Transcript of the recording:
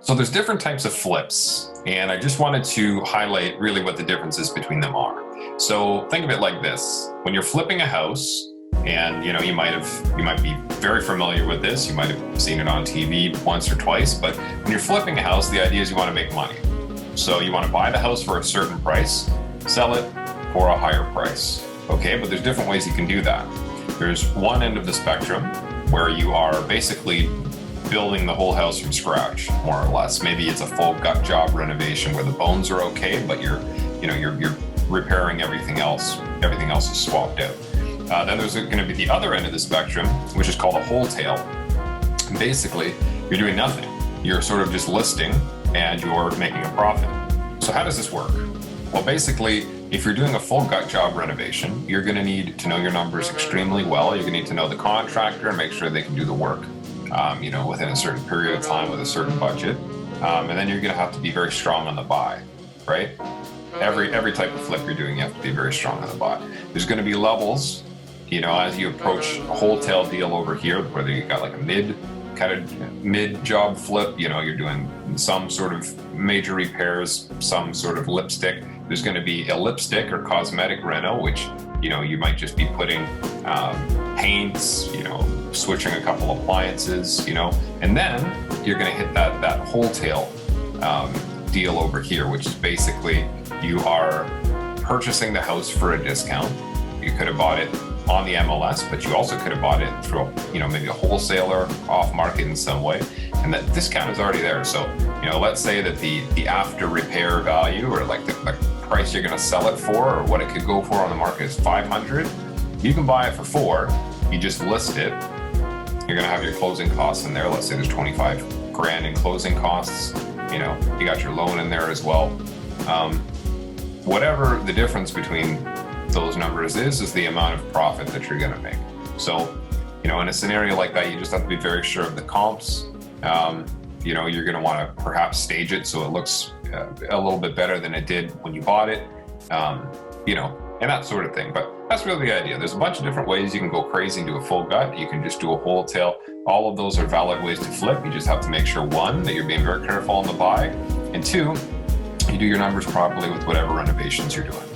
So there's different types of flips, and I just wanted to highlight really what the differences between them are. So think of it like this. When you're flipping a house, and you might be very familiar with this, you might have seen it on TV once or twice, but when you're flipping a house, the idea is you want to make money. So you want to buy the house for a certain price, sell it for a higher price. Okay, but there's different ways you can do that. There's one end of the spectrum where you are basically building the whole house from scratch, more or less. Maybe it's a full gut job renovation where the bones are okay, but you're repairing everything else. Everything else is swapped out. Then there's going to be the other end of the spectrum, which is called a wholesale. Basically, you're doing nothing. You're sort of just listing and you're making a profit. So how does this work? Well, basically, if you're doing a full gut job renovation, you're going to need to know your numbers extremely well. You're going to need to know the contractor and make sure they can do the work, within a certain period of time with a certain budget. And then you're going to have to be very strong on the buy, right? Every type of flip you're doing, you have to be very strong on the buy. There's going to be levels, as you approach a wholesale deal over here, whether you got like a mid job flip, you're doing some sort of major repairs, some sort of lipstick. There's going to be a lipstick or cosmetic reno, which you might just be putting paints, switching a couple appliances, and then you're going to hit that wholesale deal over here, which is basically you are purchasing the house for a discount. You could have bought it on the MLS, but you also could have bought it through maybe a wholesaler off market in some way, and that discount is already there. So let's say that the after repair value, or like the price you're going to sell it for, or what it could go for on the market, is $500. You can buy it for $4. You just list it. You're going to have your closing costs in there. Let's say there's 25 grand in closing costs. You got your loan in there as well. Whatever the difference between those numbers is the amount of profit that you're going to make. So, in a scenario like that, you just have to be very sure of the comps. You're going to want to perhaps stage it so it looks a little bit better than it did when you bought it, and that sort of thing. But that's really the idea. There's a bunch of different ways you can go crazy and do a full gut. You can just do a wholesale. All of those are valid ways to flip. You just have to make sure, one, that you're being very careful on the buy, and two, you do your numbers properly with whatever renovations you're doing.